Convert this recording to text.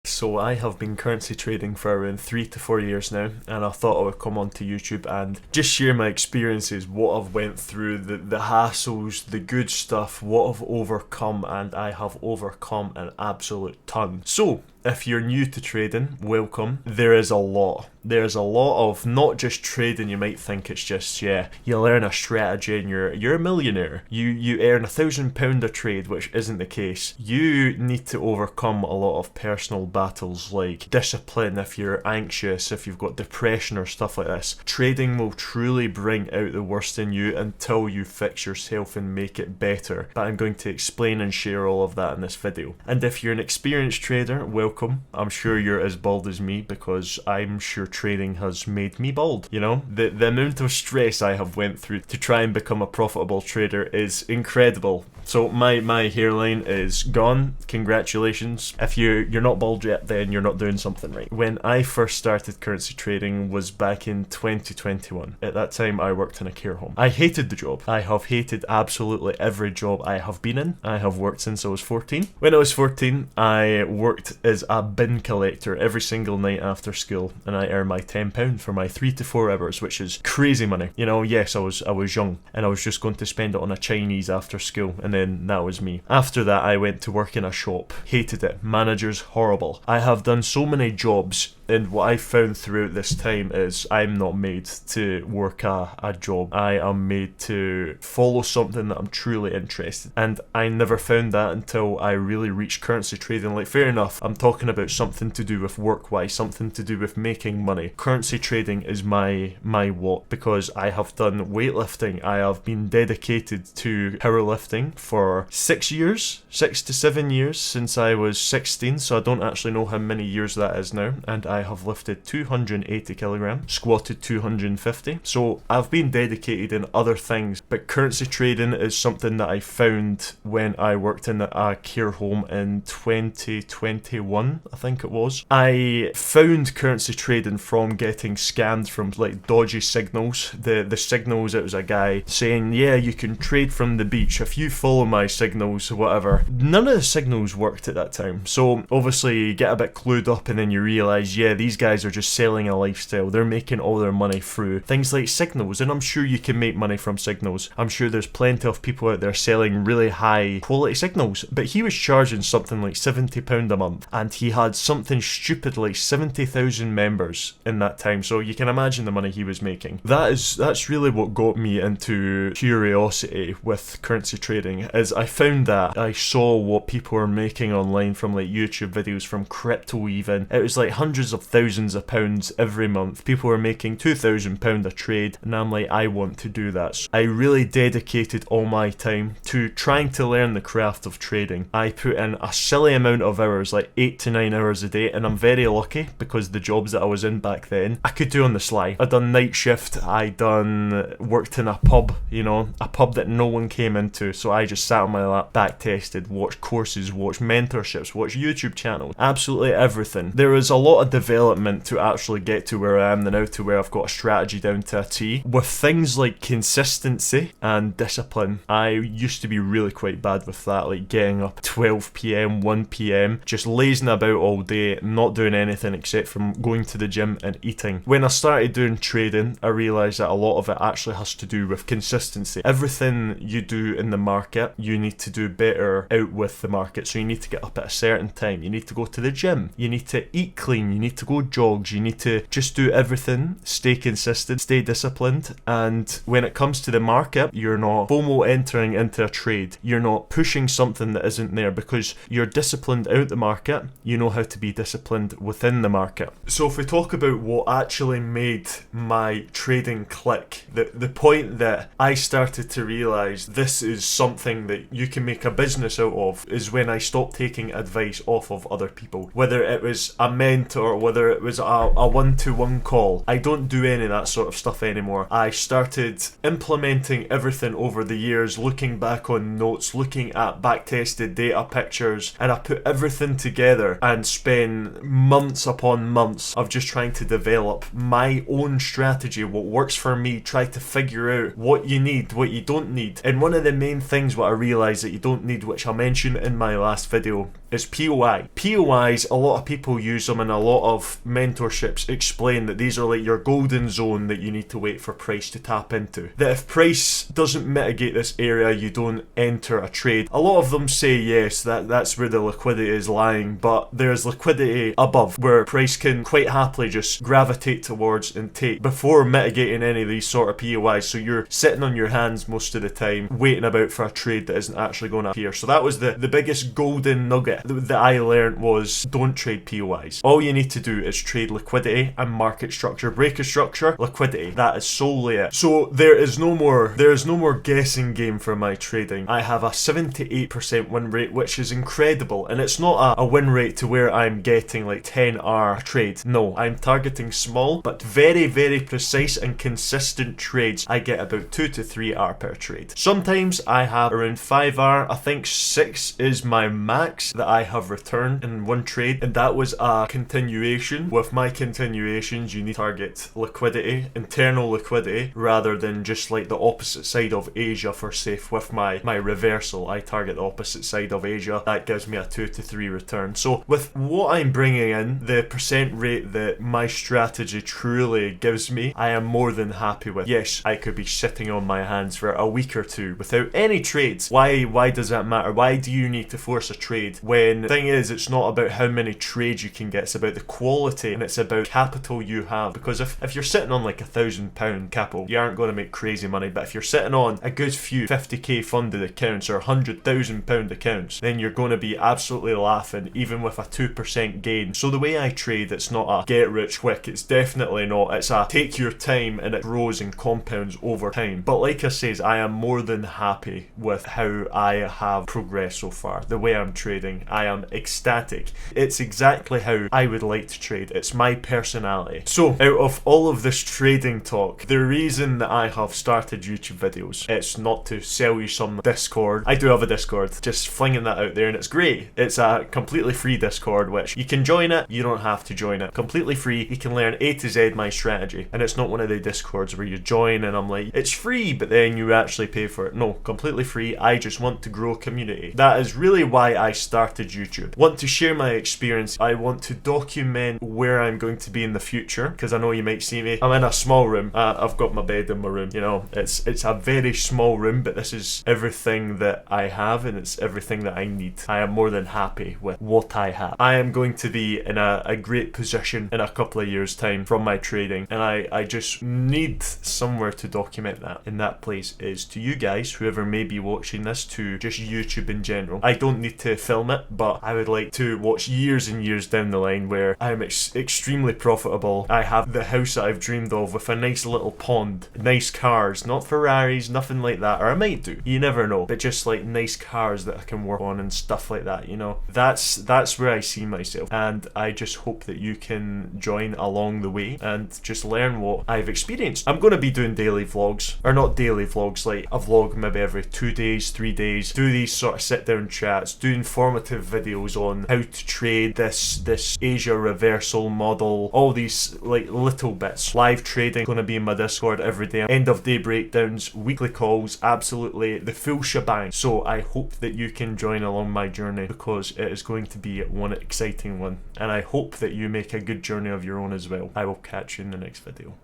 So I have been currency trading for around 3 to 4 years now, and I thought I would come onto YouTube and just share my experiences, what I've went through, the hassles, the good stuff, what I've overcome, and I have overcome an absolute ton. So if you're new to trading, welcome. There is a lot. There's a lot of not just trading. You might think it's just, yeah, you learn a strategy and you're a millionaire. You earn £1,000 a trade, which isn't the case. You need to overcome a lot of personal battles like discipline if you're anxious, if you've got depression or stuff like this. Trading will truly bring out the worst in you until you fix yourself and make it better. But I'm going to explain and share all of that in this video. And if you're an experienced trader, welcome. I'm sure you're as bald as me because I'm sure trading has made me bald. You know, the amount of stress I have went through to try and become a profitable trader is incredible. So my hairline is gone. Congratulations. If you're not bald yet, then you're not doing something right. When I first started currency trading was back in 2021. At that time, I worked in a care home. I hated the job. I have hated absolutely every job I have been in. I have worked since I was 14. When I was 14, I worked as a bin collector every single night after school, and I earned my £10 for my 3 to 4 hours, which is crazy money. You know, yes, I was young, and I was just going to spend it on a Chinese after school, and then that was me. After that, I went to work in a shop. Hated it. Managers, horrible. I have done so many jobs, and what I found throughout this time is I'm not made to work a job. I am made to follow something that I'm truly interested in. And I never found that until I really reached currency trading. Like, fair enough, I'm talking about something to do with work-wise, something to do with making money. Currency trading is my what, because I have done weightlifting. I have been dedicated to powerlifting for 6 to 7 years since I was 16, so I don't actually know how many years that is now. And I have lifted 280 kilograms, squatted 250. So I've been dedicated in other things, but currency trading is something that I found when I worked in a care home in 2021, I think it was. I found currency trading from getting scammed from like dodgy signals. The signals, it was a guy saying, yeah, you can trade from the beach if you follow my signals, whatever. None of the signals worked at that time. So obviously you get a bit clued up and then you realise, yeah, these guys are just selling a lifestyle. They're making all their money through things like signals, and I'm sure you can make money from signals. I'm sure there's plenty of people out there selling really high quality signals, but he was charging something like £70 a month, and he had something stupid like 70,000 members in that time, so you can imagine the money he was making. That's really what got me into curiosity with currency trading, is I found that I saw what people were making online from like YouTube videos, from crypto even. It was like hundreds of thousands of pounds every month. People were making £2,000 a trade, and I'm like, I want to do that. So I really dedicated all my time to trying to learn the craft of trading. I put in a silly amount of hours, like 8 to 9 hours a day, and I'm very lucky because the jobs that I was in back then, I could do on the sly. I done night shift, worked in a pub, you know, a pub that no one came into, so I just sat on my lap, back tested, watched courses, watched mentorships, watched YouTube channels, absolutely everything. There was a lot of development to actually get to where I am now, to where I've got a strategy down to a T. With things like consistency and discipline, I used to be really quite bad with that, like getting up 12 p.m, 1 p.m, just lazing about all day, not doing anything except from going to the gym and eating. When I started doing trading, I realised that a lot of it actually has to do with consistency. Everything you do in the market, you need to do better out with the market. So you need to get up at a certain time, you need to go to the gym, you need to eat clean, you need to go jogs, you need to just do everything, stay consistent, stay disciplined. And when it comes to the market, you're not FOMO entering into a trade, you're not pushing something that isn't there, because you're disciplined out the market, you know how to be disciplined within the market. So if we talk about what actually made my trading click, the point that I started to realise this is something that you can make a business out of, is when I stopped taking advice off of other people. Whether it was a mentor, whether it was a one-to-one call, I don't do any of that sort of stuff anymore. I started implementing everything over the years, looking back on notes, looking at back-tested data pictures, and I put everything together and spend months upon months of just trying to develop my own strategy, what works for me, try to figure out what you need, what you don't need. And one of the main things what I realised that you don't need, which I mentioned in my last video, It's POI. POIs, a lot of people use them, and a lot of mentorships explain that these are like your golden zone that you need to wait for price to tap into. That if price doesn't mitigate this area, you don't enter a trade. A lot of them say yes, that's where the liquidity is lying, but there's liquidity above where price can quite happily just gravitate towards and take before mitigating any of these sort of POIs. So you're sitting on your hands most of the time, waiting about for a trade that isn't actually going to appear. So that was the biggest golden nugget that I learned, was don't trade POIs. All you need to do is trade liquidity and market structure. Breaker structure, liquidity. That is solely it. So there is no more guessing game for my trading. I have a 78% win rate, which is incredible, and it's not a win rate to where I'm getting like 10R trade. No, I'm targeting small but very, very precise and consistent trades. I get about 2 to 3R per trade. Sometimes I have around 5R. I think 6 is my max that I have returned in one trade, and that was a continuation. With my continuations, you need to target liquidity, internal liquidity, rather than just like the opposite side of Asia. For safe, with my reversal, I target the opposite side of Asia. That gives me a 2 to 3 return. So with what I'm bringing in, the percent rate that my strategy truly gives me, I am more than happy with. Yes, I could be sitting on my hands for a week or two without any trades. Why does that matter? Why do you need to force a trade? When the thing is, it's not about how many trades you can get, it's about the quality, and it's about capital you have. Because if you're sitting on like £1,000 capital, you aren't going to make crazy money. But if you're sitting on a good few 50k funded accounts or £100,000 accounts, then you're going to be absolutely laughing even with a 2% gain. So the way I trade, it's not a get rich quick. It's definitely not. It's a take your time, and it grows and compounds over time. But like I says, I am more than happy with how I have progressed so far. The way I'm trading, I am ecstatic. It's exactly how I would like to trade. It's my personality. So out of all of this trading talk, the reason that I have started YouTube videos, it's not to sell you some Discord. I do have a Discord, just flinging that out there, and it's great. It's a completely free Discord, which you can join it, you don't have to join it. Completely free. You can learn A to Z my strategy, and it's not one of the Discords where you join and I'm like, it's free, but then you actually pay for it. No, completely free. I just want to grow a community. That is really why I started YouTube. Want to share my experience. I want to document where I'm going to be in the future, because I know you might see me. I'm in a small room. I've got my bed in my room. You know, it's a very small room, but this is everything that I have, and it's everything that I need. I am more than happy with what I have. I am going to be in a great position in a couple of years' time from my trading, and I just need somewhere to document that, and that place is to you guys, whoever may be watching this, to just YouTube in general. I don't need to film it, but I would like to watch years and years down the line where I'm extremely profitable. I have the house that I've dreamed of with a nice little pond, nice cars, not Ferraris, nothing like that, or I might do, you never know, but just like nice cars that I can work on and stuff like that, you know. That's where I see myself, and I just hope that you can join along the way and just learn what I've experienced. I'm going to be doing daily vlogs, or not daily vlogs, like a vlog maybe every 2 days, 3 days, do these sort of sit down chats, do informative videos on how to trade this Asia reversal model, all these like little bits. Live trading, going to be in my Discord every day, end of day breakdowns, weekly calls, absolutely the full shebang. So I hope that you can join along my journey, because it is going to be one exciting one, and I hope that you make a good journey of your own as well. I will catch you in the next video.